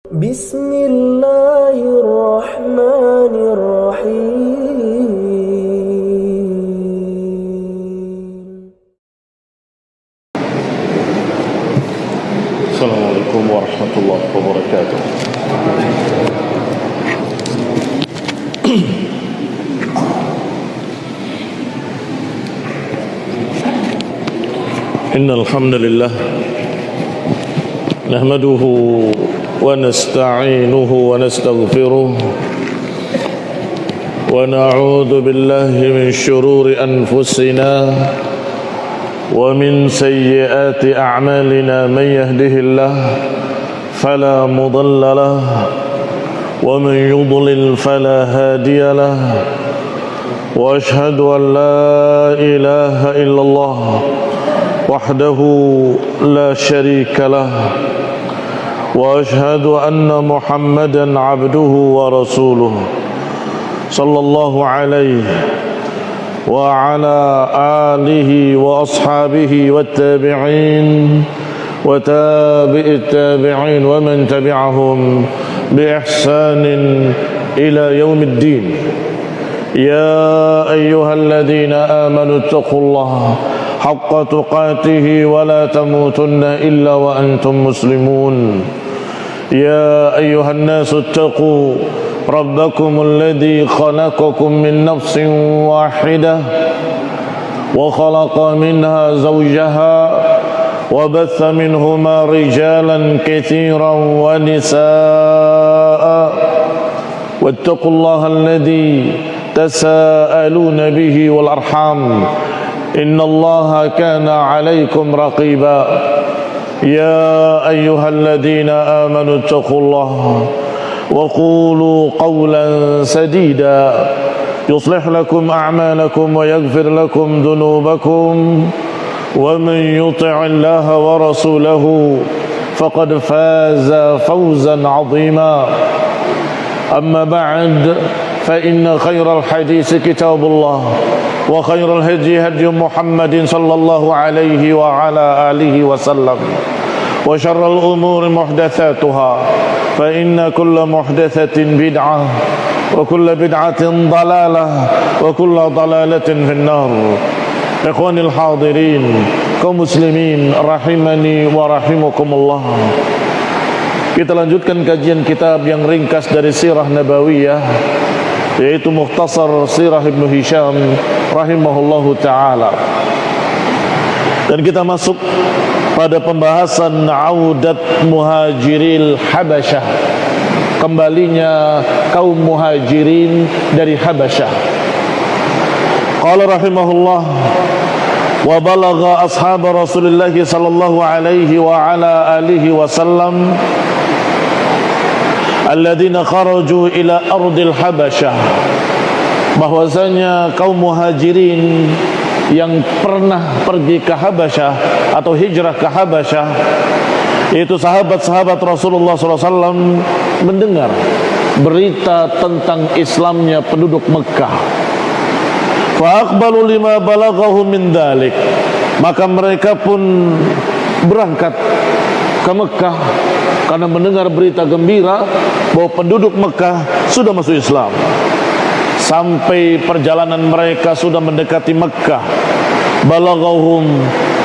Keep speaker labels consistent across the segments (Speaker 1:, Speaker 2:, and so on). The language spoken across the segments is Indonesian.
Speaker 1: Bismillahirrahmanirrahim.
Speaker 2: Assalamualaikum warahmatullahi wabarakatuh. Innal hamdalillah nahmaduhu wa nasta'inuhu wa nastaghfiruh wa na'udzu billahi min shururi anfusina wa min sayyiati a'malina man yahdihillah fala mudilla lahu wa man yudlil fala hadiya lahu wa ashhadu an la ilaha illallah wahdahu la syarika lahu wa ashhadu anna Muhammadan abduhu wa rasuluhu sallallahu alaihi wa ala alihi wa ashabihi wa tabi'in wa tabi'it tabi'in wa man tabi'ahum bi ihsanin ila yaumiddin. Ya ayyuhalladzina amanu taqullaha haqqa tuqatih wa la tamutunna illa wa antum muslimun. Ya ayyuhan nasu taqu ربكم الذي خلقكم من نفس واحدة وخلق منها زوجها وبث منهما رجالا كثيرا ونساء واتقوا الله الذي تساءلون به والأرحام إن الله كان عليكم رقيبا يا أيها الذين آمنوا اتقوا الله وقولوا قولا سديدا يصلح لكم أعمالكم ويغفر لكم ذنوبكم ومن يطع الله ورسوله فقد فاز فوزا عظيما. أما بعد فإن خير الحديث كتاب الله وخير الهدي هدي محمد صلى الله عليه وعلى آله وسلم وشر الأمور محدثاتها فإن كل محدثة بدعة وكل بدعة ضلالة وكل ضلالة في النار. إخواني الحاضرين kaum muslimin rahimani wa rahimakumullah. Kita lanjutkan kajian kitab yang ringkas dari sirah nabawiyah, yaitu Mukhtasar Sirah Ibnu Hisham rahimahullahu ta'ala. Dan kita masuk pada pembahasan audat muhajiril Habasyah, kembalinya kaum muhajirin dari Habasyah. Qala rahimahullah wa balagha ashab Rasulullah sallallahu alaihi wa ala alihi wasallam alladhina kharaju ila ardil Habasyah, bahwasanya kaum muhajirin yang pernah pergi ke Habasyah atau hijrah ke Habasyah, yaitu sahabat-sahabat Rasulullah SAW, mendengar berita tentang Islamnya penduduk Mekah. Fa'aqbalu lima balaghahu min dhalik, maka mereka pun berangkat ke Mekah karena mendengar berita gembira bahwa penduduk Mekah sudah masuk Islam. Sampai perjalanan mereka sudah mendekati Mekah, balaghahum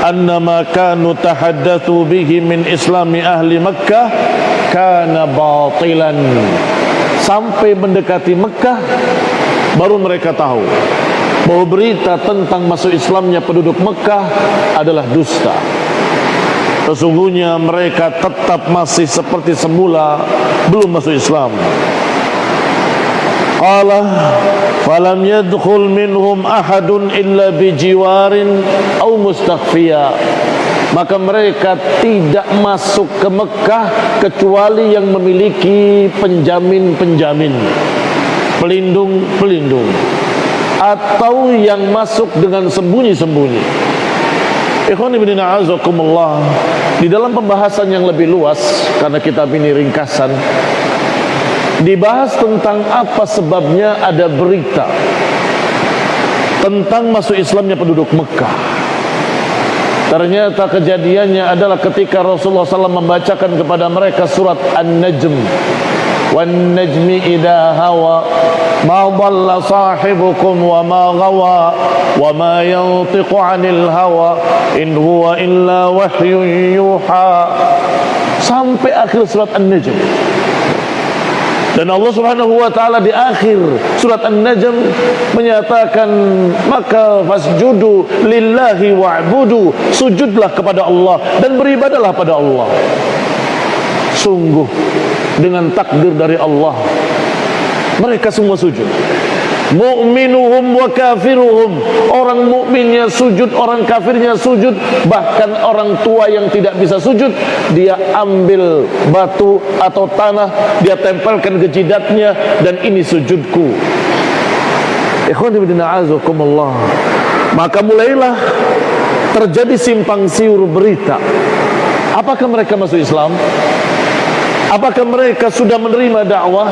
Speaker 2: annama kanu tahaddatsu bihi min islami ahli Mekah kana batilan. Sampai mendekati Mekah baru mereka tahu bahwa berita tentang masuk Islamnya penduduk Mekah adalah dusta. Sesungguhnya mereka tetap masih seperti semula, belum masuk Islam. Qala falam yadkhul minhum ahadun illa bijiwarin aw mustakhfiya, maka mereka tidak masuk ke Mekah kecuali yang memiliki penjamin-penjamin, pelindung-pelindung, atau yang masuk dengan sembunyi-sembunyi. Ikhwan ibn a'azakumullah, di dalam pembahasan yang lebih luas, karena kitab ini ringkasan, dibahas tentang apa sebabnya ada berita tentang masuk Islamnya penduduk Mekah. Ternyata kejadiannya adalah ketika Rasulullah SAW membacakan kepada mereka surat An-Najm. Wan najmi idha hawa ma dhalla sahibukum wa ma ghawa wa ma yantiqu 'anil hawa in huwa illa wahyun yuha. Sampai akhir surat An-Najm. Dan Allah Subhanahu wa taala di akhir surat An-Najm menyatakan, maka fasjudu lillahi wa'budu, sujudlah kepada Allah dan beribadahlah pada Allah. Sungguh dengan takdir dari Allah mereka semua sujud. Mu'minuhum wa kafiruhum, orang mukminnya sujud, orang kafirnya sujud. Bahkan orang tua yang tidak bisa sujud, dia ambil batu atau tanah, dia tempelkan ke jidatnya, dan ini sujudku. Ikhwan fillah azakumullah. Maka mulailah terjadi simpang siur berita. Apakah mereka masuk Islam? Apakah mereka sudah menerima dakwah?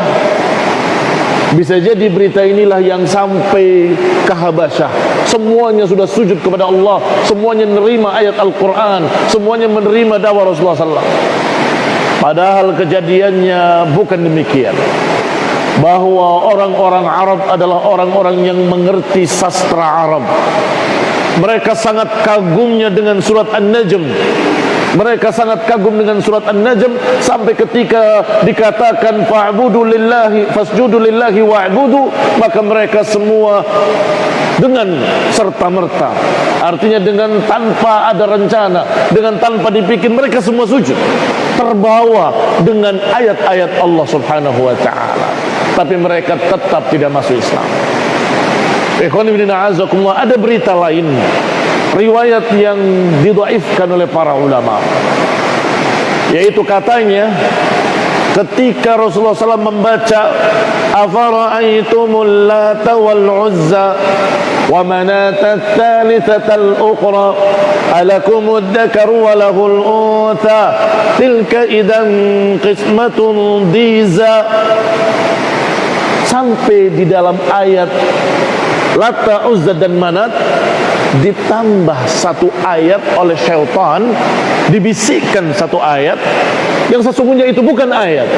Speaker 2: Bisa jadi berita inilah yang sampai ke Habasyah. Semuanya sudah sujud kepada Allah, semuanya menerima ayat Al-Quran, semuanya menerima dakwah Rasulullah SAW. Padahal kejadiannya bukan demikian. Bahwa orang-orang Arab adalah orang-orang yang mengerti sastra Arab. Mereka sangat kagumnya dengan surat An-Najm. Mereka sangat kagum dengan surat An-Najm sampai ketika dikatakan fa'budu lillahi fasjudu lillahi wa'budu, maka mereka semua dengan serta-merta, artinya dengan tanpa ada rencana, dengan tanpa dipikir, mereka semua sujud, terbawa dengan ayat-ayat Allah Subhanahu wa taala. Tapi mereka tetap tidak masuk Islam. Ikhwan fillah azakumullah, ada berita lain, riwayat yang didhaifkan oleh para ulama, yaitu katanya ketika Rasulullah SAW membaca afara'aitumul lata wal uzza wa manata tsalitsata al-ukhra alakumud dzakaru wa lahul untha tilka idan qismatun diza, sampai di dalam ayat Lata, Uzza dan Manat ditambah satu ayat oleh syaitan, dibisikkan satu ayat yang sesungguhnya itu bukan ayat.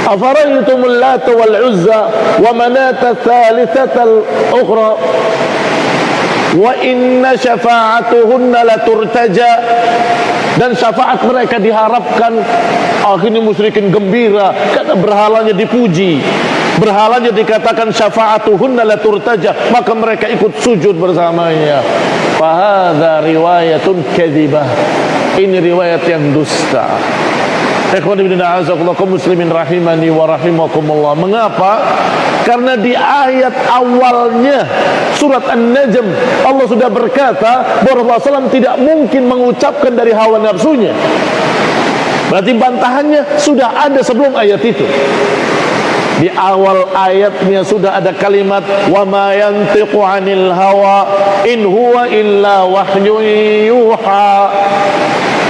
Speaker 2: Afara'aytumul Lata wal Uzza wa Manata tsalitsata al-ukhra wa inna syafa'atuhunna laturtaja, dan syafaat mereka diharapkan. Akhirnya musyrikin gembira karena berhalanya dipuji, berhalanya dikatakan syafa'atuhunna laturtaja, maka mereka ikut sujud bersamanya. Fahadha riwayatun kadzibah, ini riwayat yang dusta. Ikhwan fillah azakumullah, kaum muslimin rahimani wa rahimakumullah. Mengapa? Karena di ayat awalnya surat An-Najm Allah sudah berkata bahwa Rasulullah SAW tidak mungkin mengucapkan dari hawa nafsunya. Berarti bantahannya sudah ada sebelum ayat itu. Di awal ayatnya sudah ada kalimat wa ma yantiqu 'anil hawa in huwa illa wahyun yuha.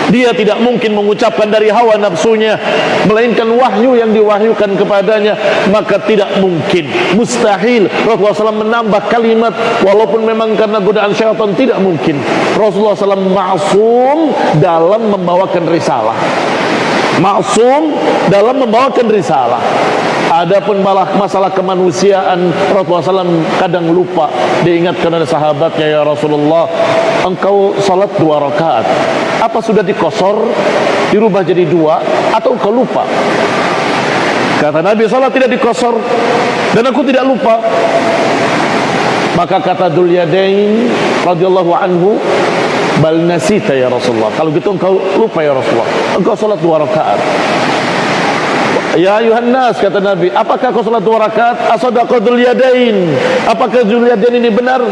Speaker 2: Dia tidak mungkin mengucapkan dari hawa nafsunya, melainkan wahyu yang diwahyukan kepadanya. Maka tidak mungkin, mustahil Rasulullah SAW menambah kalimat, walaupun memang karena godaan syaitan. Tidak mungkin. Rasulullah SAW ma'sum dalam membawakan risalah, ma'sum dalam membawakan risalah. Adapun masalah kemanusiaan, Rasulullah SAW kadang lupa. Diingatkan oleh sahabatnya, ya Rasulullah, engkau salat 2 rakaat, apa sudah dikosor, dirubah jadi 2, atau engkau lupa? Kata Nabi, salat tidak dikosor dan aku tidak lupa. Maka kata Dzul Yadain radhiyallahu anhu, bal nasita ya Rasulullah, kalau gitu engkau lupa ya Rasulullah, engkau salat 2 rakaat. Ya ayuhan nas, kata Nabi, apakah kau salat 2 rakaat? Asadaqa Dzul Yadain, apakah Dzul Yadain ini benar?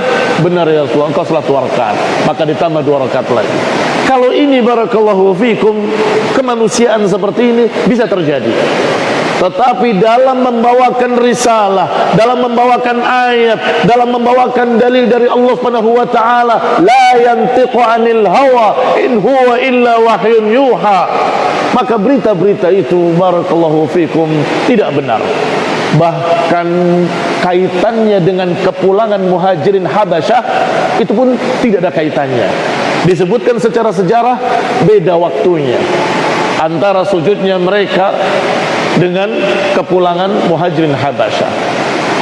Speaker 2: Benar ya Rasulullah, engkau salat 2 rakaat. Maka ditambah 2 rakaat lagi. Kalau ini barakallahu fikum, kemanusiaan seperti ini bisa terjadi. Tetapi dalam membawakan risalah, dalam membawakan ayat, dalam membawakan dalil dari Allah Subhanahu wa taala, la yantiqu 'anil hawa in huwa illa wahyun yuha, maka berita-berita itu barakallahu fikum tidak benar. Bahkan kaitannya dengan kepulangan Muhajirin Habasyah itu pun tidak ada kaitannya. Disebutkan secara sejarah beda waktunya antara sujudnya mereka dengan kepulangan Muhajirin Habasyah.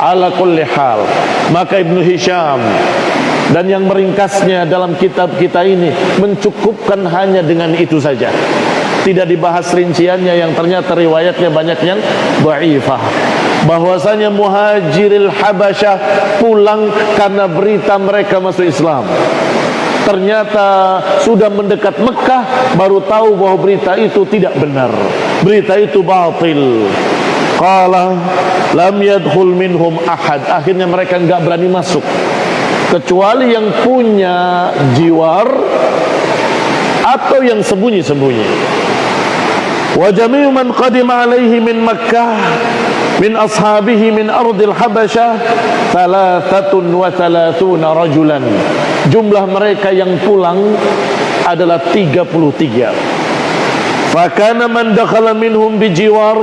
Speaker 2: Ala kulli hal, maka Ibnu Hisham dan yang meringkasnya dalam kitab kita ini mencukupkan hanya dengan itu saja. Tidak dibahas rinciannya yang ternyata riwayatnya banyak yang dhaifah. Bahwasanya Muhajiril Habasyah pulang karena berita mereka masuk Islam. Ternyata sudah mendekat Mekah baru tahu bahwa berita itu tidak benar. Berita itu batil. Qala lam yadkhul minhum ahad. Akhirnya mereka enggak berani masuk kecuali yang punya jiwar atau yang sembunyi-sembunyi. Wa jami'u man qadima alaihi min Makkah min ashabihi min ardil Habasyah 33 rajulan. Jumlah mereka yang pulang adalah 33. Fakana man dakhala minhum bijiwar,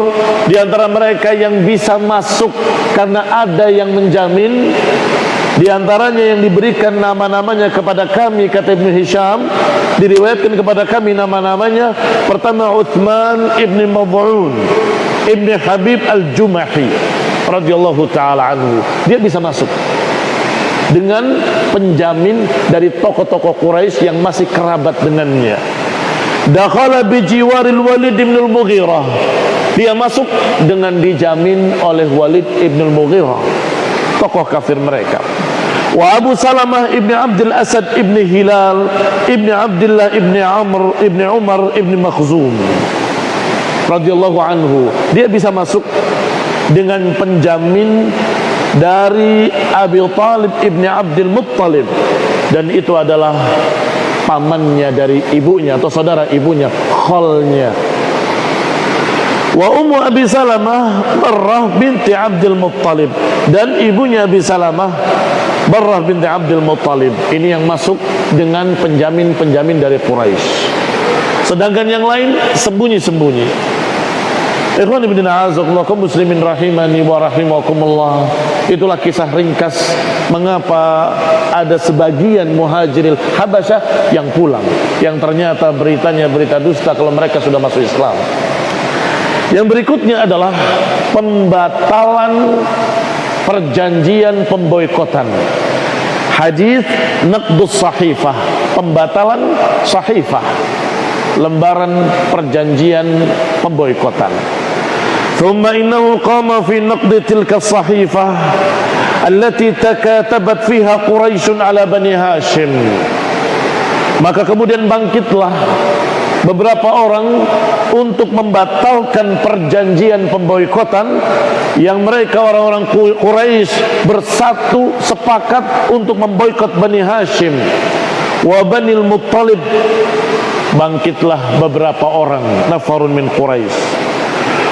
Speaker 2: di antara mereka yang bisa masuk karena ada yang menjamin. Di antaranya yang diberikan nama-namanya kepada kami, kata Ibnu Hisham, diriwayatkan kepada kami nama-namanya. Pertama Uthman ibn Mad'un ibn Habib al-Jumahi radhiyallahu ta'ala anhu. Dia bisa masuk dengan penjamin dari tokoh-tokoh Quraisy yang masih kerabat dengannya. Dakhala bijiwaril Walid ibn al-Mughirah. Dia masuk dengan dijamin oleh Walid ibn al-Mughirah, tokoh kafir mereka. Wa Abu Salamah ibn Abdul Asad ibn Hilal ibn Abdullah ibn Amr ibn Umar ibn Makhzum radhiyallahu anhu. Dia bisa masuk dengan penjamin dari Abi Talib ibn Abdul Muttalib, dan itu adalah pamannya dari ibunya atau saudara ibunya, khalnya. Wa ummu Abi Salamah Barrah binti Abdul Muttalib, dan ibunya Abi Salamah Barrah binti Abdul Muttalib. Ini yang masuk dengan penjamin-penjamin dari Quraisy. Sedangkan yang lain sembunyi-sembunyi. Ikhwan ibn a'azakullah kaum muslimin rahimani wa rahimakumullah. Itulah kisah ringkas mengapa ada sebagian Muhajiril Habasyah yang pulang, yang ternyata beritanya berita dusta kalau mereka sudah masuk Islam. Yang berikutnya adalah pembatalan perjanjian pemboikotan. Hadis naqdus sahifah, pembatalan sahifah, lembaran perjanjian pemboikotan. Thumma innahu qama fi naqdi tilka sahifah allati takatabat fiha Quraisyun ala Bani Hashim. Maka kemudian bangkitlah beberapa orang untuk membatalkan perjanjian pemboikotan yang mereka orang-orang Quraisy bersatu sepakat untuk memboikot Bani Hashim wa Banil Muttalib. Bangkitlah beberapa orang, nafarun min Quraisy.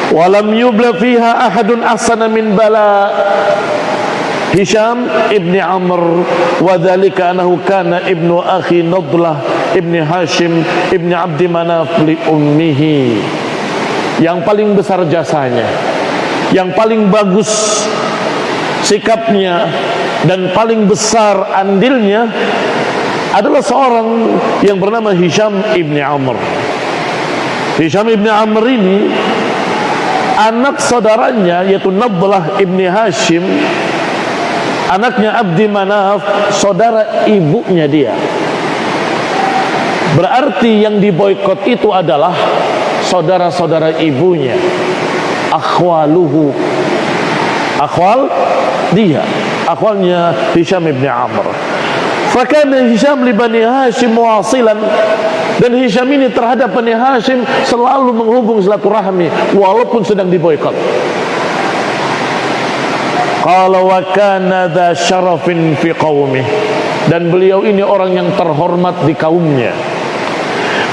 Speaker 2: Walam yubla fiha ahadun ahsana min bala Hisham ibn Amr, wa dhalika annahu kana ibnu akhi Nadlah ibn Hashim ibn Abdi Manaf li ummihi. Yang paling besar jasanya, yang paling bagus sikapnya, dan paling besar andilnya adalah seorang yang bernama Hisham ibn Amr. Hisham ibn Amr ini anak saudaranya yaitu Nadlah ibn Hashim, anaknya Abdi Manaf, saudara ibunya dia. Berarti yang diboikot itu adalah saudara-saudara ibunya, akhwaluhu, akhwal dia, akhwalnya Hisham ibn Amr. Fakana Hisham li Bani Hashim wasilan, dan Hisham ini terhadap Bani Hashim selalu menghubung silaturahmi walaupun sedang diboikot. Qala wa kana dha syarafin fi qaumih, dan beliau ini orang yang terhormat di kaumnya.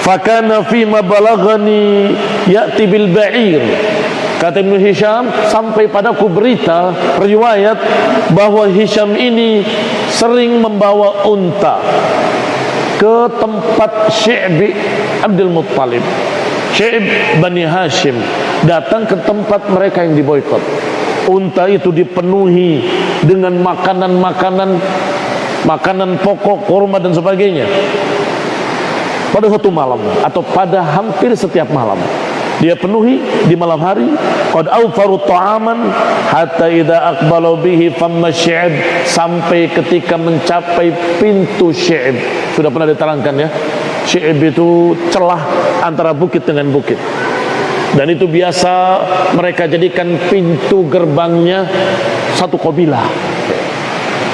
Speaker 2: Fakana fi ma balaghani ya'ti bil ba'ir. Kata Ibnu Hisham, sampai padaku berita riwayat bahwa Hisham ini sering membawa unta ke tempat Syi'bi Abdul Muttalib. Syi'b Bani Hashim datang ke tempat mereka yang diboikot. Unta itu dipenuhi dengan makanan pokok, kurma dan sebagainya. pada satu malam atau pada hampir setiap malam. Dia penuhi di malam hari. Qad awfaru ta'aman hatta idza aqbalu bihi famma syi'b, sampai ketika mencapai pintu syi'b. Sudah pernah diterangkan ya. Syi'b itu celah antara bukit dengan bukit. Dan itu biasa mereka jadikan pintu gerbangnya satu kabilah.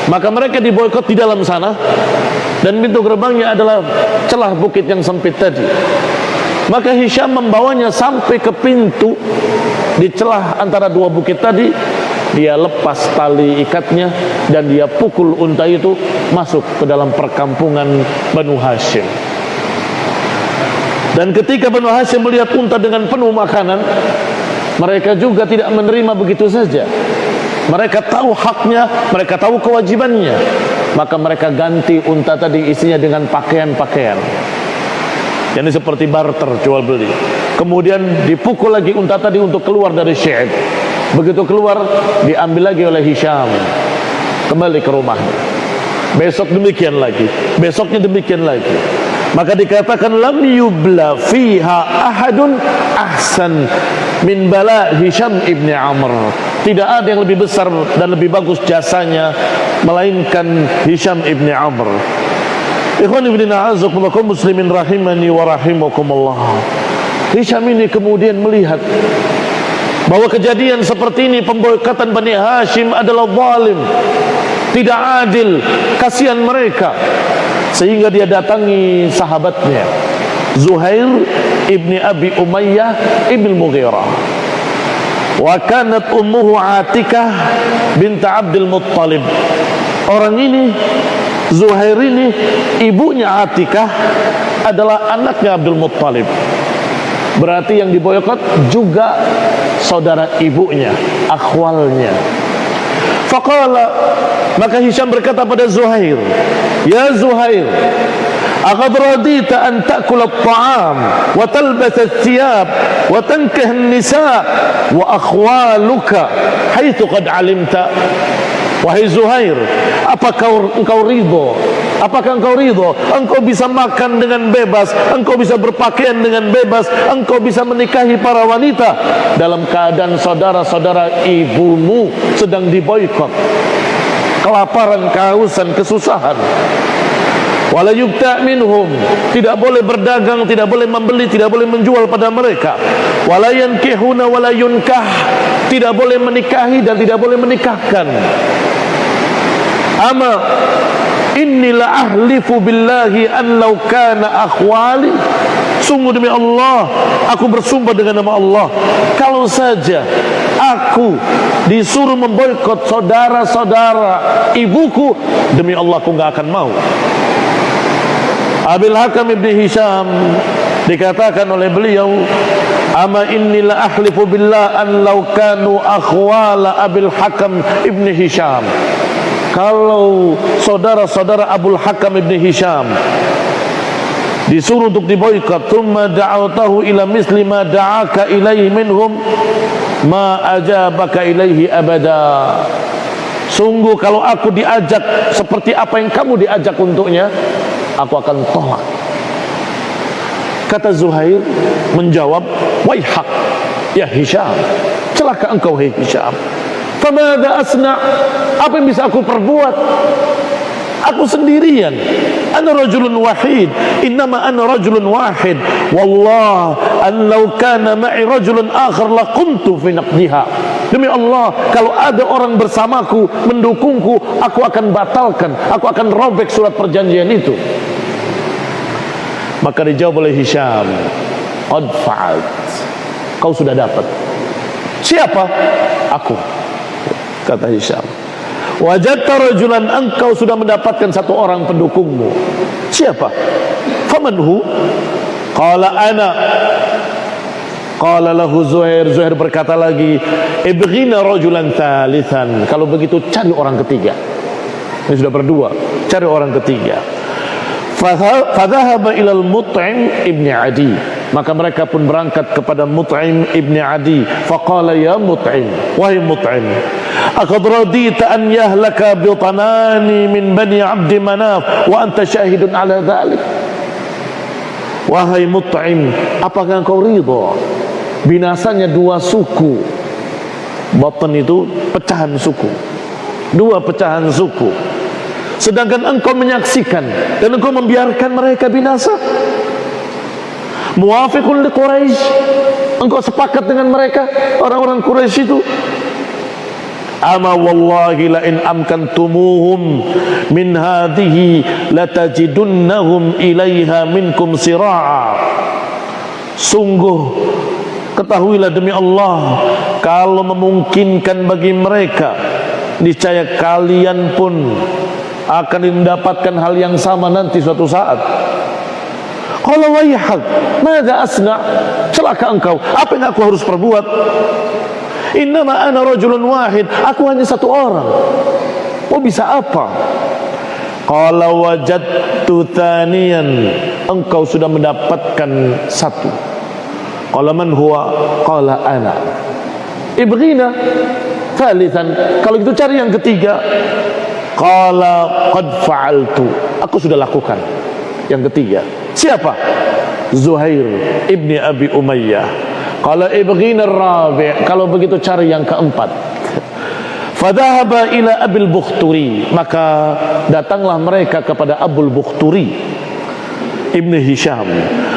Speaker 2: Maka mereka diboikot di dalam sana, dan pintu gerbangnya adalah celah bukit yang sempit tadi. Maka Hisham membawanya sampai ke pintu di celah antara dua bukit tadi. Dia lepas tali ikatnya dan dia pukul unta itu masuk ke dalam perkampungan Banu Hashim. Dan ketika Banu Hashim melihat unta dengan penuh makanan, mereka juga tidak menerima begitu saja. Mereka tahu haknya, mereka tahu kewajibannya. Maka mereka ganti unta tadi isinya dengan pakaian-pakaian. Ini seperti barter, jual beli. Kemudian dipukul lagi unta tadi untuk keluar dari Syi'b. Begitu keluar, diambil lagi oleh Hisham, kembali ke rumahnya. Besok demikian lagi, besoknya demikian lagi. Maka dikatakan lam yubla fiha ahadun ahsan min bala Hisham ibn Amr. Tidak ada yang lebih besar dan lebih bagus jasanya melainkan Hisham ibn Amr. Ikhwan ibn a'azakumullah muslimin rahimani wa rahimakumullah. Hisham ini kemudian melihat bahwa kejadian seperti ini, pemboikatan Bani Hashim adalah zalim, tidak adil, kasihan mereka. Sehingga dia datangi sahabatnya Zuhair ibni Abi Umayyah ibn Mughirah. Wa kanat ummuhu Atikah bint Abdul Muttalib. Orang ini, Zuhair ini, ibunya Atikah adalah anaknya Abdul Muttalib. Berarti yang diboikot juga saudara ibunya, akhwalnya. Faqala, maka Hisham berkata pada Zuhair, ya Zuhair, aqad radita an ta'kula at-ta'am wa talbas ath-thiyab wa tankah an-nisa wa akhwaluka haitsu qad 'alimta. Wahai Zuhair, apakah engkau ridho? Apakah engkau ridho? Engkau bisa makan dengan bebas, engkau bisa berpakaian dengan bebas, engkau bisa menikahi para wanita dalam keadaan saudara-saudara ibumu sedang diboikot, kelaparan, kehausan, kesusahan. Wala yubta' minhum, tidak boleh berdagang, tidak boleh membeli, tidak boleh menjual pada mereka. Wala yankihuna wala yunkah, tidak boleh menikahi dan tidak boleh menikahkan. Ama inni la ahlifu billahi an law kana akhwali, sungguh demi Allah, aku bersumpah dengan nama Allah, kalau saja aku disuruh memboikot saudara-saudara ibuku, demi Allah aku gak akan mau. Abil Hakam ibn Hisham dikatakan oleh beliau, ama inni la ahlifu billah an law kanu akhwala Abil Hakam ibn Hisham. Kalau saudara-saudara Abul Hakam ibn Hisham disuruh untuk diboikot, thumma da'awtahu ila misli ma da'aka ilaihi minhum ma ajabaka ilaihi abada. Sungguh kalau aku diajak seperti apa yang kamu diajak untuknya, aku akan tolak. Kata Zuhair menjawab, waihak ya Hisham, celaka engkau hai Hisham. Famadha asna', apa yang bisa aku perbuat? Aku sendirian. Ana rajulun wahid, innama ana rajulun wahid. Wallah an law kana ma'i rajulun akhar la kuntu fi naqdiha. Demi Allah, kalau ada orang bersamaku mendukungku, aku akan batalkan, aku akan robek surat perjanjian itu. Maka dijawab oleh Hisham, qad fa'alt, kau sudah dapat. Siapa? Aku, kata Hisham. Wajadta rajulan, engkau sudah mendapatkan satu orang pendukungmu. Siapa? Faman hu? Qala ana. Qala lahu Zuhair, Zuhair berkata lagi, ibghina rajulan thalithan. Kalau begitu cari orang ketiga. Ini sudah berdua, cari orang ketiga. Fadhahaba ilal Mut'im ibn Adi. Maka mereka pun berangkat kepada Mut'im ibn Adi. Faqala ya Mut'im, wahai Mut'im, aqad radita an yahlaka bitanani min bani Abdi Manaf wa anta syahidun ala dhalik. Wahai Mut'im, apakah engkau ridha binasanya dua suku? Batn itu pecahan suku, dua pecahan suku, sedangkan engkau menyaksikan dan engkau membiarkan mereka binasa. Muwafiqun li Quraisy, engkau sepakat dengan mereka, orang-orang Quraisy itu. Ama wallahi la in amkantumuhum min hadhihi latajidunnahum ilaiha minkum sira'a. Sungguh ketahuilah demi Allah, kalau memungkinkan bagi mereka, niscaya kalian pun akan mendapatkan hal yang sama nanti suatu saat. Qala wayhak, madza asna? Celaka engkau, apa yang aku harus perbuat? Innama ana rajulun wahid, aku hanya satu orang. Oh, bisa apa? Qala wajadtu thaniyan, engkau sudah mendapatkan satu. Qala man huwa? Qala ana. Ibghina thalithan, kalau gitu cari yang ketiga. Qala qad fa'altu, aku sudah lakukan yang ketiga. Siapa? Zuhair ibni Abi Umayyah. Qala ibghina ar-rabi', kalau begitu cari yang keempat. Fadhahaba ila Abil Bukhturi, maka datanglah mereka kepada Abul Bukhturi Ibn Hisham.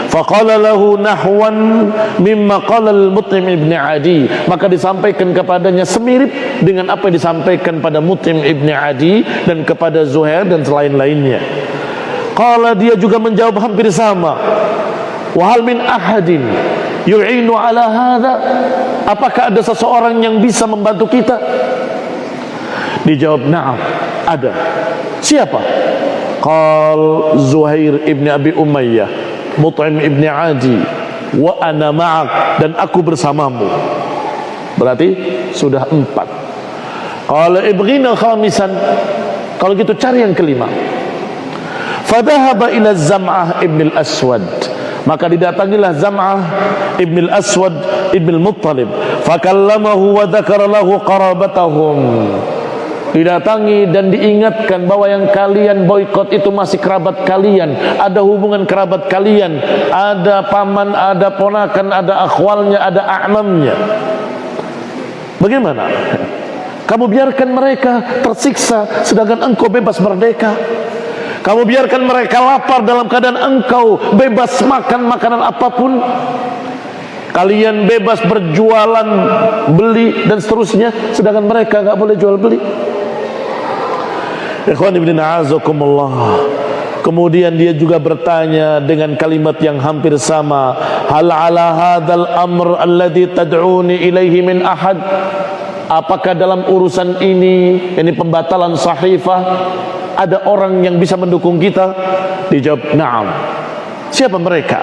Speaker 2: Faqala lahu nahwan mimma qala al-Mut'im ibn Adi, maka disampaikan kepadanya semirip dengan apa yang disampaikan pada Mut'im ibn Adi dan kepada Zuhair dan selain-lainnya. Qala, dia juga menjawab hampir sama. Wa hal min ahadin yu'inu ala hadha, apakah ada seseorang yang bisa membantu kita? Dijawab, na'am, ada. Siapa? Qal Zuhair ibn Abi Umayyah, Mut'im ibn Adi, wa ana ma'ak, dan aku bersamamu. Berarti sudah 4. Qala ibghina khamisan, kalau gitu cari yang kelima. Fadhahaba ila Zam'ah ibn al-Aswad, maka didatangilah Zam'ah ibn al-Aswad ibn al-Muttalib. Fakallamahu wa dzakara lahu qarabatahum, didatangi dan diingatkan bahwa yang kalian boikot itu masih kerabat kalian, ada hubungan kerabat kalian, ada paman, ada ponakan, ada akhwalnya, ada a'mamnya. Bagaimana? Kamu biarkan mereka tersiksa sedangkan engkau bebas merdeka. Kamu biarkan mereka lapar dalam keadaan engkau bebas makan makanan apapun. Kalian bebas berjualan, beli dan seterusnya, sedangkan mereka nggak boleh jual beli. Ikhwan ibn a'azakumullah. Kemudian dia juga bertanya dengan kalimat yang hampir sama, hal ala hadzal amr alladhi tad'uni ilaihi min ahad, apakah dalam urusan ini pembatalan sahifah, ada orang yang bisa mendukung kita? Dijawab, na'am. Siapa mereka?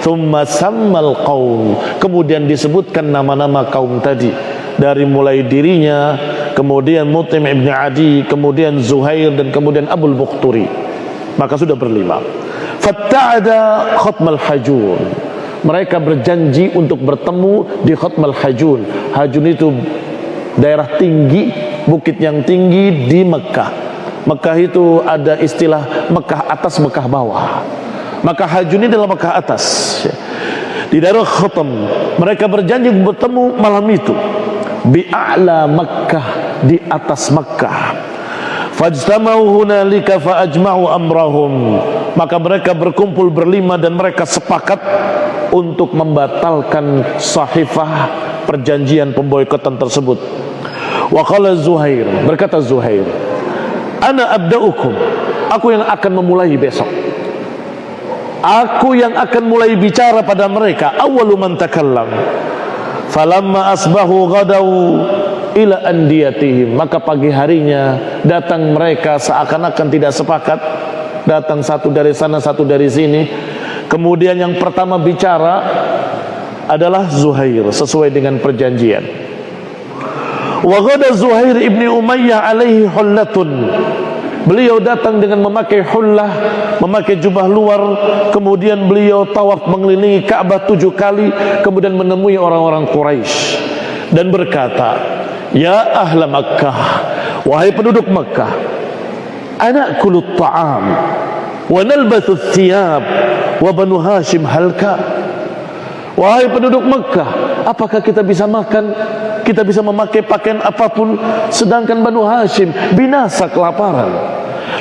Speaker 2: Thumma sammal qaum, kemudian disebutkan nama-nama kaum tadi, dari mulai dirinya, kemudian Mut'im ibn Adi, kemudian Zuhair, dan kemudian Abul Bukhturi. Maka sudah berlima. Fatta'ada khatmal hajun, mereka berjanji untuk bertemu di khatmal hajun. Hajun itu daerah tinggi, bukit yang tinggi di Mekah. Mekah itu ada istilah Mekah atas, Mekah bawah. Maka hajun ini adalah Mekah atas. Di daerah Khatam mereka berjanji bertemu malam itu bi'a'la Mekah, di atas Mekah. Fajtama'u hunalika fa'ajma'u amrahum, maka mereka berkumpul berlima dan mereka sepakat untuk membatalkan sahifah perjanjian pemboikotan tersebut. Wa qala Zuhair, berkata Zuhair, ana abda'ukum, aku yang akan memulai besok, aku yang akan mulai bicara pada mereka. Awwalu man takallam. Falamma asbahu ghadaw ila andiyatihim, maka pagi harinya datang mereka seakan-akan tidak sepakat, datang satu dari sana satu dari sini. Kemudian yang pertama bicara adalah Zuhair sesuai dengan perjanjian. Wa ghada Zuhair ibni Umayyah alaihi hullatun, beliau datang dengan memakai hullah, memakai jubah luar. Kemudian beliau tawaf mengelilingi Ka'bah 7 kali, kemudian menemui orang-orang Quraisy dan berkata, ya ahla Makkah, wahai penduduk Makkah, ana'kulu ta'am wa nalbathu thiyab wa Banu Hashim halka. Wahai penduduk Mekah, apakah kita bisa makan, kita bisa memakai pakaian apapun, sedangkan Banu Hashim binasa kelaparan.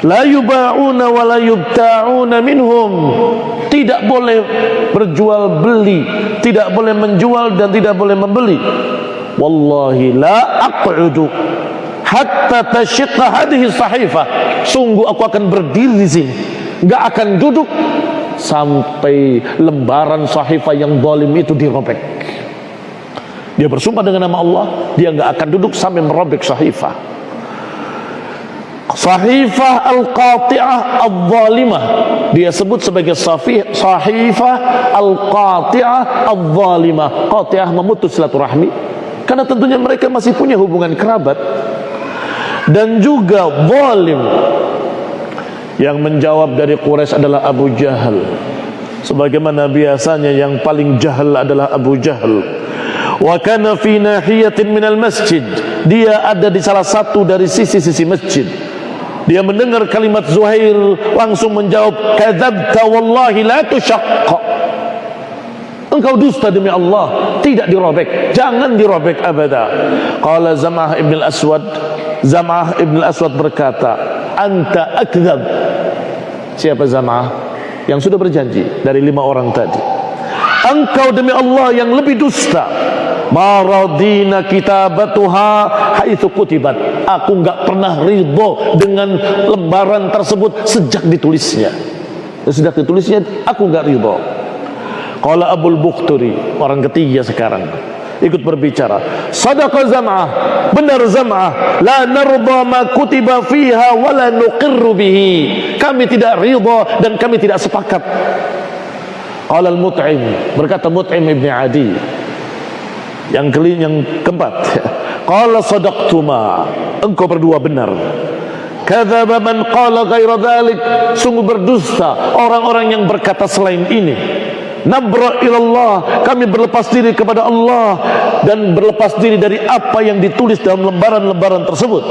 Speaker 2: La yuba'una wa la yubta'una minhum. Tidak boleh berjual beli, tidak boleh menjual dan tidak boleh membeli. Wallahi la aq'udu hatta tashiqqa hadhihi sahifah. Sungguh aku akan berdiri di sini, enggak akan duduk sampai lembaran sahifah yang zalim itu dirobek. Dia bersumpah dengan nama Allah, dia enggak akan duduk sampai merobek sahifah. Sahifah al-qati'ah al-zalimah, dia sebut sebagai sahifah al-qati'ah al-zalimah. Qati'ah memutus silaturahmi, karena tentunya mereka masih punya hubungan kerabat. Dan juga zalim. Yang menjawab dari Quraisy adalah Abu Jahal. Sebagaimana biasanya yang paling jahil adalah Abu Jahal. Wa kana fi nahiyatin minal masjid. Dia ada di salah satu dari sisi-sisi masjid. Dia mendengar kalimat Zuhair, langsung menjawab, kadzabta wallahi la tushaqqa. Engkau dusta demi Allah, tidak dirobek, jangan dirobek abada. Qala Zam'ah ibn al-Aswad. Zam'ah ibn al-Aswad berkata, anta akdzab. Siapa Zam'ah? Yang sudah berjanji dari 5 orang tadi. Engkau demi Allah yang lebih dusta. Ma radina kitabatuha haitsu kutibat. Aku enggak pernah ridho dengan lembaran tersebut sejak ditulisnya. Sejak ditulisnya aku enggak ridho. Qala Abul Bukhturi, orang ketiga sekarang, ikut berbicara. Sadaqa Zam'ah, benar Zam'ah. La narda ma kutiba fiha wa la nuqirru bihi. Kami tidak ridha dan kami tidak sepakat. Qala al-Mut'im, berkata Mut'im ibn Adi, yang keempat. Qala sadaqtuma, engkau berdua benar. Kadzaba man qala ghaira dzalik, sungguh berdusta orang-orang yang berkata selain ini. Nabra ilallah, kami berlepas diri kepada Allah dan berlepas diri dari apa yang ditulis dalam lembaran-lembaran tersebut.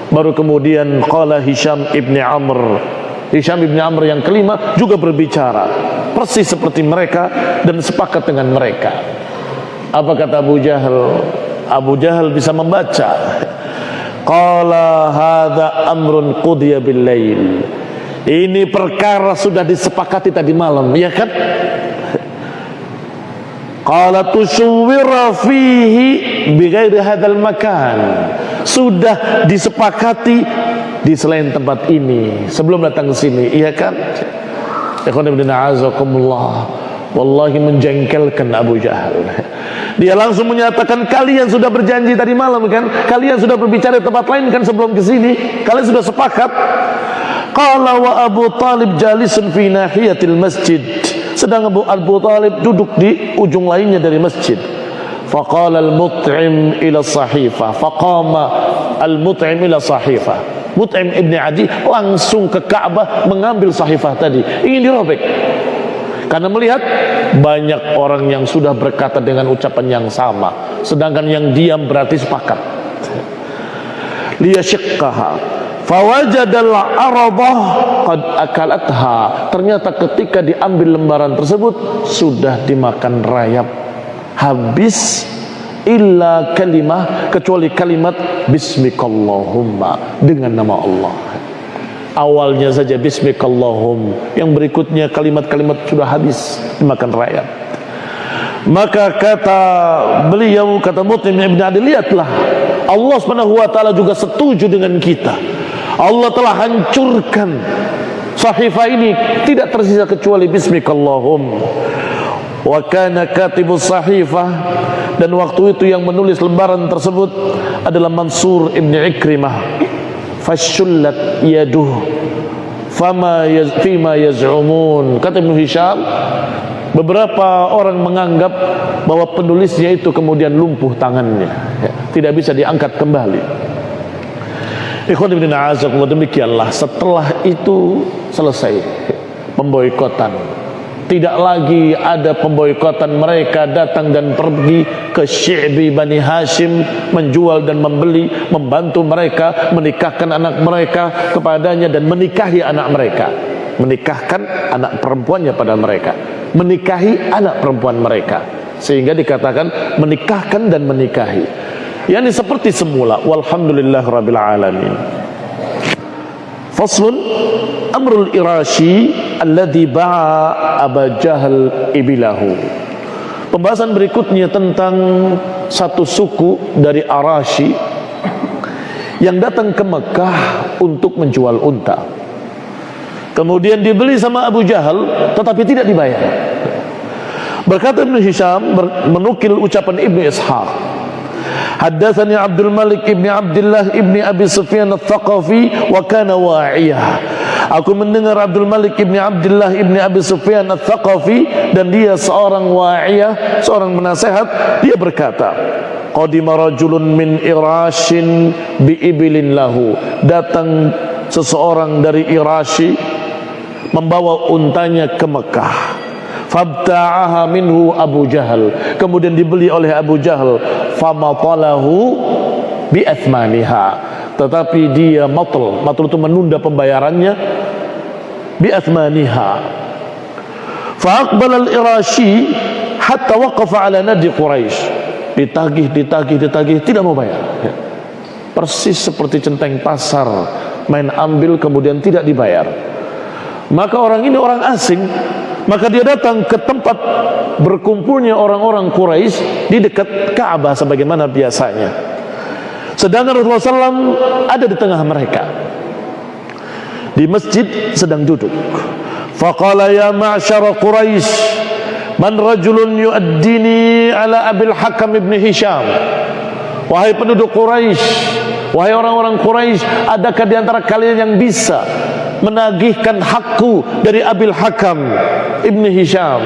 Speaker 2: Baru kemudian qala Hisham ibn Amr. Hisham ibn Amr yang kelima juga berbicara persis seperti mereka dan sepakat dengan mereka. Apa kata Abu Jahal? Abu Jahal bisa membaca. Qala hadza amrun qudiya bil lail. Ini perkara sudah disepakati tadi malam, ya kan? Qala tusyawwira fihi bighairi hadzal makan. Sudah disepakati di selain tempat ini sebelum datang ke sini, iya kan? Ikhwan ibn a'azakumullah, wallahi menjengkelkan Abu Jahal. Dia langsung menyatakan, kalian sudah berjanji tadi malam kan? Kalian sudah berbicara di tempat lain kan sebelum ke sini? Kalian sudah sepakat? Qala wa Abu Talib jalisun fi nahiyatil masjid. Sedang Abu Talib duduk di ujung lainnya dari masjid. Faqala al-Mut'im ila sahifah. Faqama al-Mut'im ila sahifah. Mut'im ibn Adi langsung ke Ka'bah mengambil sahifah tadi, ingin dirobek. Karena melihat banyak orang yang sudah berkata dengan ucapan yang sama, sedangkan yang diam berarti sepakat. Liyashiqqaha fawajadal aradah qad akalatha. Ternyata ketika diambil lembaran tersebut sudah dimakan rayap, habis. Illa kalimah, kecuali kalimat bismikallahumma, dengan nama Allah. Awalnya saja bismikallahum, yang berikutnya kalimat-kalimat sudah habis dimakan rakyat. Maka kata beliau, kata Mut'im ibn Adi, lihatlah Allah Subhanahu wa taala juga setuju dengan kita. Allah telah hancurkan sahifah ini, tidak tersisa kecuali bismikallahum. Wa kana katibus sahifah, dan waktu itu yang menulis lembaran tersebut adalah Mansur ibn Ikrimah. Fashullat yaduh fima yaz'umun. Kata Ibnu Hisham, beberapa orang menganggap bahwa penulisnya itu kemudian lumpuh tangannya, tidak bisa diangkat kembali. Ikhwan ibn a'azakumullah, demikianlah setelah itu selesai pemboikotan. Tidak lagi ada pemboikotan, mereka datang dan pergi ke Syi'bi Bani Hashim, menjual dan membeli, membantu mereka, menikahkan anak mereka kepadanya dan menikahi anak mereka. menikahkan anak perempuannya pada mereka, menikahi anak perempuan mereka, sehingga dikatakan menikahkan dan menikahi, yakni seperti semula. Walhamdulillah rabbil alamin. Faslun amrul Irashi alladhi ba'a Aba Jahal ibilahu. Pembahasan berikutnya tentang satu suku dari Arashi yang datang ke Mekah untuk menjual unta. Kemudian dibeli sama Abu Jahal tetapi tidak dibayar. Berkata Ibnu Hisham menukil ucapan Ibnu Ishaq, haddatsani Abdul Malik ibni Abdullah ibni Abi Sufyan al-Thaqafi wa kana wa'iyah. Aku mendengar Abdul Malik ibni Abdullah ibni Abi Sufyan al-Thaqafi, dan dia seorang wa'iyah, seorang penasehat. Dia berkata, qadima rajulun min Irashin bi ibilin lahu. Datang seseorang dari Irashi membawa untanya ke Mekah. Fabta'aha minhu Abu Jahal. Kemudian dibeli oleh Abu Jahal. Famatalahu bi athmaniha. Tetapi dia matul itu menunda pembayarannya. Bi athmaniha. Fa'aqbala al-Irashi hatta waqafa ala nadi Quraisy. Ditagih, tidak mau bayar. Persis seperti centeng pasar, main ambil kemudian tidak dibayar. Maka orang ini orang asing, maka dia datang ke tempat berkumpulnya orang-orang Quraisy di dekat Ka'bah sebagaimana biasanya. Sedangkan Rasulullah SAW ada di tengah mereka, di masjid sedang duduk. Faqala ya ma'syara Quraisy, man rajulun yu'addini ala Abil Hakam ibn Hisham. Wahai penduduk Quraisy, wahai orang-orang Quraisy, adakah di antara kalian yang bisa menagihkan hakku dari Abil Hakam ibn Hisham?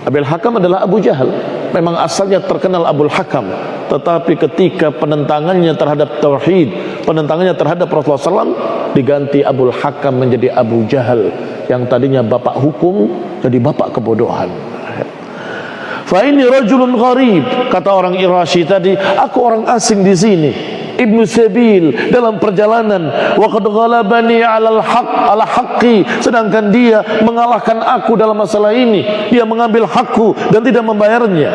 Speaker 2: Abil Hakam adalah Abu Jahal. Memang asalnya terkenal Abul Hakam, tetapi ketika penentangannya terhadap tauhid, penentangannya terhadap Rasulullah SAW, diganti Abul Hakam menjadi Abu Jahal, yang tadinya bapak hukum jadi bapak kebodohan. Fa ini rajulun gharib, kata orang Irashi tadi, aku orang asing di sini, ibnu sabil, dalam perjalanan. Wa qad ghalabani ala haqqi, sedangkan dia mengalahkan aku dalam masalah ini, dia mengambil hakku dan tidak membayarnya.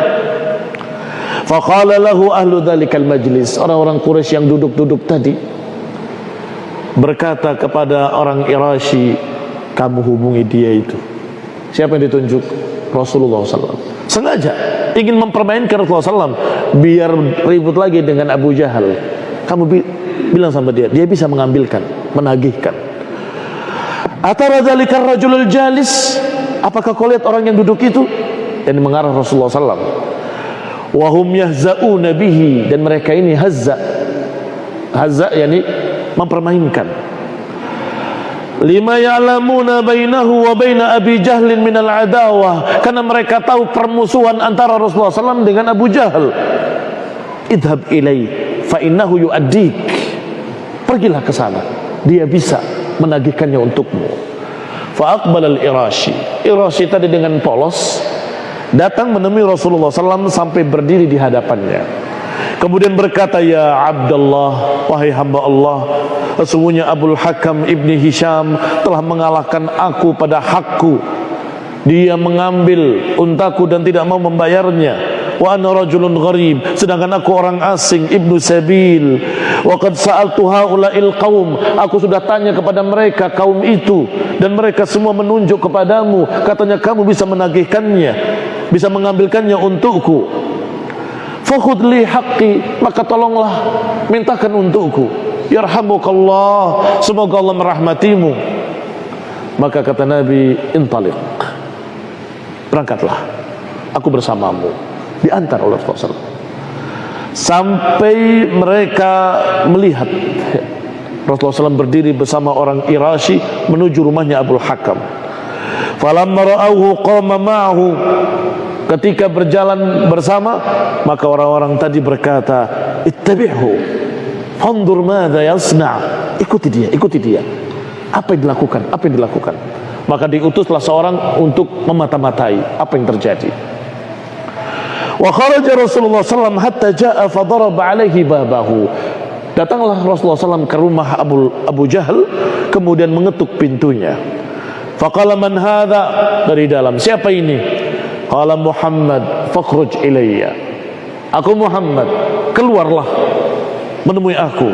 Speaker 2: Fa qala lahu ahlu dzalikal majlis, orang-orang Quraisy yang duduk-duduk tadi berkata kepada orang Irashi, kamu hubungi dia itu. Siapa yang ditunjuk? Rasulullah SAW. Sengaja ingin mempermainkan Rasulullah SAW biar ribut lagi dengan Abu Jahal. Kamu bilang sama dia, dia bisa mengambilkan, menagihkan. Atara dzalikar rajulul jalis, apakah kau lihat orang yang duduk itu? Dan mengarah Rasulullah SAW. Wahum yahza'una bihi, dan mereka ini hazza yakni mempermainkan. Lima ya'lamuna bainahu wa baina Abi Jahlin minal adawah, karena mereka tahu permusuhan antara Rasulullah SAW dengan Abu Jahal. Idhab ilai fa innahu yu'addik, pergilah ke sana, dia bisa menagihkannya untukmu. Fa aqbala al-Irashi, Irashi tadi dengan polos datang menemui Rasulullah SAW sampai berdiri di hadapannya. Kemudian berkata, ya Abdullah, wahai hamba Allah, sesungguhnya Abul Hakam ibni Hisham telah mengalahkan aku pada hakku. Dia mengambil untaku dan tidak mau membayarnya. Wa ana rajulun gharib, sedangkan aku orang asing, ibnu sabil. Wa qad sa'altu haula'il qaum, aku sudah tanya kepada mereka kaum itu, dan mereka semua menunjuk kepadamu, katanya kamu bisa menagihkannya, bisa mengambilkannya untukku. Fakhudh li haqqi, maka tolonglah mintakan untukku. Yarhamukallah, semoga Allah merahmatimu. Maka kata Nabi, intaliq, berangkatlah, aku bersamamu. Diantar oleh Rasulullah SAW sampai mereka melihat Rasulullah SAW berdiri bersama orang Irashi menuju rumahnya Abul Hakam. Falamma ra'awhu qama ma'ahu, ketika berjalan bersama, maka orang-orang tadi berkata, ittabi'hu fanzur madza yasna', ikuti dia, apa yang dilakukan. Maka diutuslah seorang untuk memata-matai apa yang terjadi. Wa kharaja Rasulullah SAW hatta ja'a fadaraba alaihi babahu. Datanglah Rasulullah SAW ke rumah Abu Jahal, kemudian mengetuk pintunya. Faqala man hadha, dari dalam, siapa ini? Qala Muhammad fakhruj ilayya. Aku Muhammad, keluarlah menemui aku.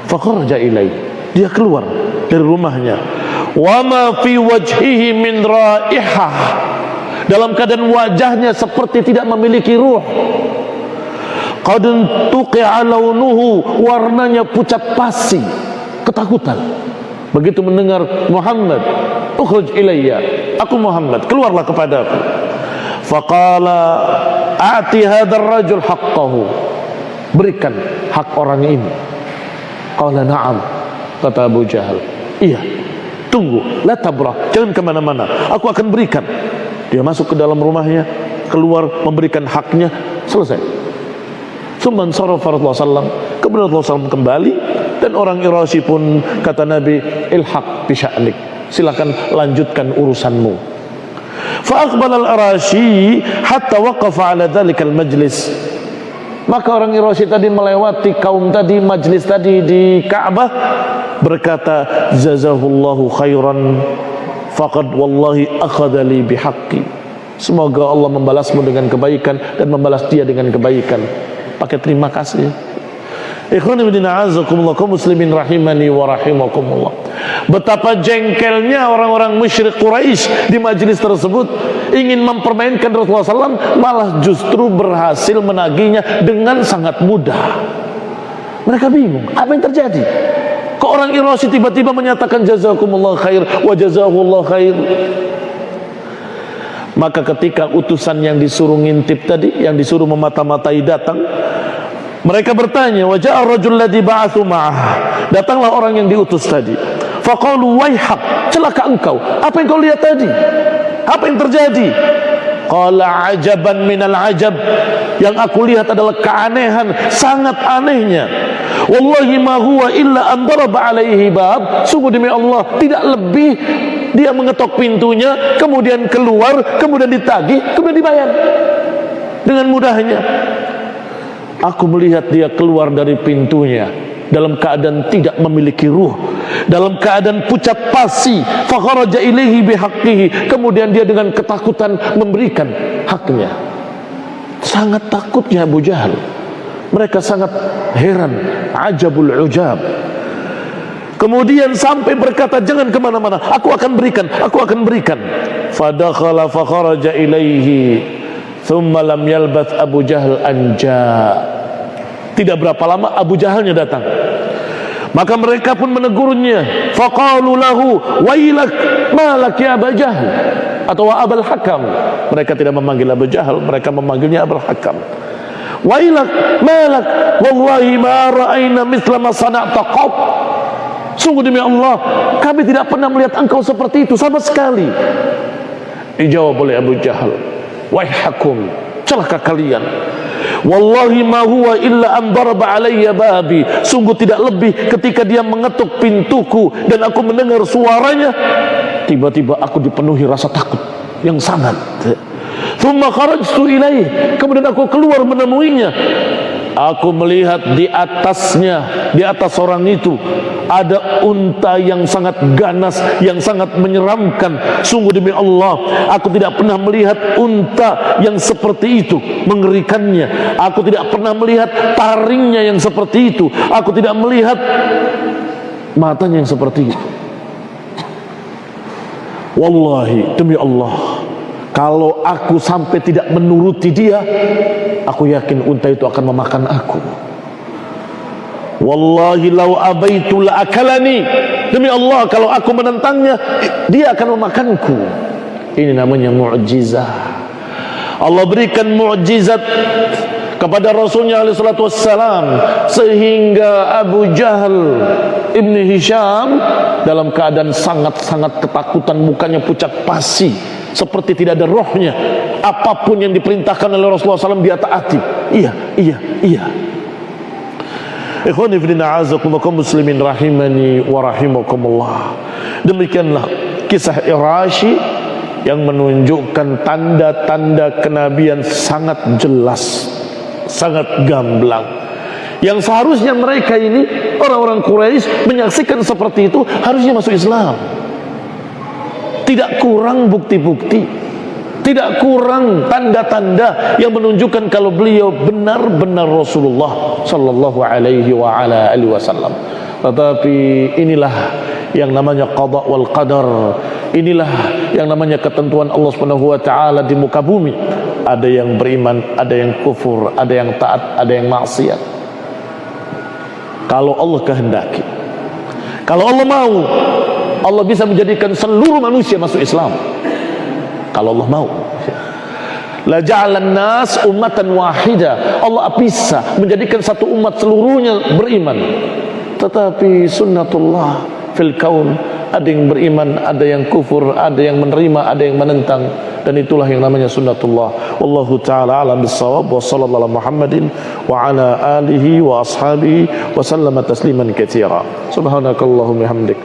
Speaker 2: Fakhraja ilayya, dia keluar dari rumahnya. Wa ma fi wajhihi min raihah, dalam keadaan wajahnya seperti tidak memiliki ruh. Qad tuqi'a launuhu, warnanya pucat pasi, ketakutan. Begitu mendengar Muhammad, ukhruj ilayya, aku Muhammad, keluarlah kepadaku. Faqala a'ti hadzal rajul haqqahu, berikan hak orang ini. Qala na'am, kata Abu Jahal, iya, tunggu, la tabrah, jangan kemana-mana, aku akan berikan. Dia masuk ke dalam rumahnya, keluar memberikan haknya, selesai. Tsumman sarafa Rasulullah sallam, kemudian Rasulullah sallam kembali, dan orang Irasi pun kata Nabi, ilhaq bi sya'nik, silakan lanjutkan urusanmu. Fa aqbala al-Arashi hatta waqafa ala dzalikal majlis. Maka orang Irasi tadi melewati kaum tadi, majlis tadi di Ka'bah, berkata, jazahullahu khairan faqad wallahi akhadha li bihaqqi. Semoga Allah membalasmu dengan kebaikan dan membalas dia dengan kebaikan. Pakai terima kasih. Ikhwan fillah a'azzakumullah, kaum muslimin rahimani wa rahimakumullah. Betapa jengkelnya orang-orang musyrik Quraisy di majelis tersebut, ingin mempermainkan Rasulullah SAW, malah justru berhasil menagihnya dengan sangat mudah. Mereka bingung, apa yang terjadi? Kok orang Irasi tiba-tiba menyatakan jazakumullah khair wa jazakumullah khair? Maka ketika utusan yang disuruh ngintip tadi, yang disuruh memata-matai datang, mereka bertanya, wa ja'a ar-rajul ladzi ba'athu ma'ah, datanglah orang yang diutus tadi. Faqalu waihak, celaka engkau, apa yang kau lihat tadi? Apa yang terjadi? Qala ajaban minal ajab, yang aku lihat adalah keanehan, sangat anehnya. Wallahi ma huwa illa an daraba alaihi bab, sungguh demi Allah, tidak lebih dia mengetok pintunya, kemudian keluar, kemudian ditagih, kemudian dibayar dengan mudahnya. Aku melihat dia keluar dari pintunya dalam keadaan tidak memiliki ruh, dalam keadaan pucat pasi. Fakharaja ilaihi bihaqqihi, kemudian dia dengan ketakutan memberikan haknya. Sangat takutnya Abu Jahal. Mereka sangat heran, ajabul ujab. Kemudian sampai berkata, jangan kemana-mana, aku akan berikan, aku akan berikan. Fadakhala fakharaja ilaihi thumma lam yalbath Abu Jahal anja. Tidak berapa lama Abu Jahalnya datang. Maka mereka pun menegurnya. Faqalu lahu wailak malak ya Abu Jahal, atau wa Abul Hakam. Mereka tidak memanggil Abu Jahal, mereka memanggilnya Abul Hakam. Wailak malak wallahi ma ra'ayna mithla ma sana'ta qat. Sungguh demi Allah, kami tidak pernah melihat engkau seperti itu sama sekali. Dijawab oleh Abu Jahal, waihakum, celaka kalian. Wallahi ma huwa illa an daraba alayya babi, sungguh tidak lebih ketika dia mengetuk pintuku dan aku mendengar suaranya, tiba-tiba aku dipenuhi rasa takut yang sangat. Thumma kharajtu ilaih, kemudian aku keluar menemuinya. Aku melihat di atasnya, di atas orang itu ada unta yang sangat ganas, yang sangat menyeramkan. Sungguh demi Allah, aku tidak pernah melihat unta yang seperti itu, mengerikannya. Aku tidak pernah melihat taringnya yang seperti itu. Aku tidak melihat matanya yang seperti itu. Wallahi, demi Allah, kalau aku sampai tidak menuruti dia, aku yakin unta itu akan memakan aku. Wallahi lau abaitu la akalani, demi Allah kalau aku menentangnya, dia akan memakanku. Ini namanya mu'jizah. Allah berikan mu'jizat kepada Rasulnya alaihi salatu wassalam, sehingga Abu Jahal ibni Hisham dalam keadaan sangat-sangat ketakutan, mukanya pucat pasi, seperti tidak ada rohnya. Apapun yang diperintahkan oleh Rasulullah SAW dia taati. Iya, iya, iya. Ikhwani fillah a'azzakumullah, kaum muslimin rahimani wa rahimakumullah. Demikianlah kisah Irashi yang menunjukkan tanda-tanda kenabian sangat jelas, sangat gamblang. Yang seharusnya mereka ini, orang-orang Quraisy, menyaksikan seperti itu, harusnya masuk Islam. Tidak kurang bukti-bukti, tidak kurang tanda-tanda yang menunjukkan kalau beliau benar-benar Rasulullah sallallahu alaihi wa ala alihi wasallam. Tetapi inilah yang namanya qada wal qadar. Inilah yang namanya ketentuan Allah Subhanahu wa taala di muka bumi. Ada yang beriman, ada yang kufur, ada yang taat, ada yang maksiat. Kalau Allah kehendaki, kalau Allah mau, Allah bisa menjadikan seluruh manusia masuk Islam. Kalau Allah mau, la ja'alan nas ummatan wahida. Allah bisa menjadikan satu umat seluruhnya beriman. Tetapi sunnatullah fil kaun, ada yang beriman, ada yang kufur, ada yang menerima, ada yang menentang, dan itulah yang namanya sunnatullah. Wallahu taala alam bissawab, wa sallallahu ala Muhammadin wa ala alihi wa ashabihi wa sallama tasliman katsira. Subhanakallahumma hamdik,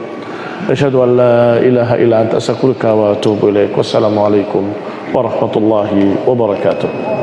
Speaker 2: asyhadu an la ilaha illa anta astaghfiruka wa atubu ilaik. Wassalamu alaikum warahmatullahi wabarakatuh.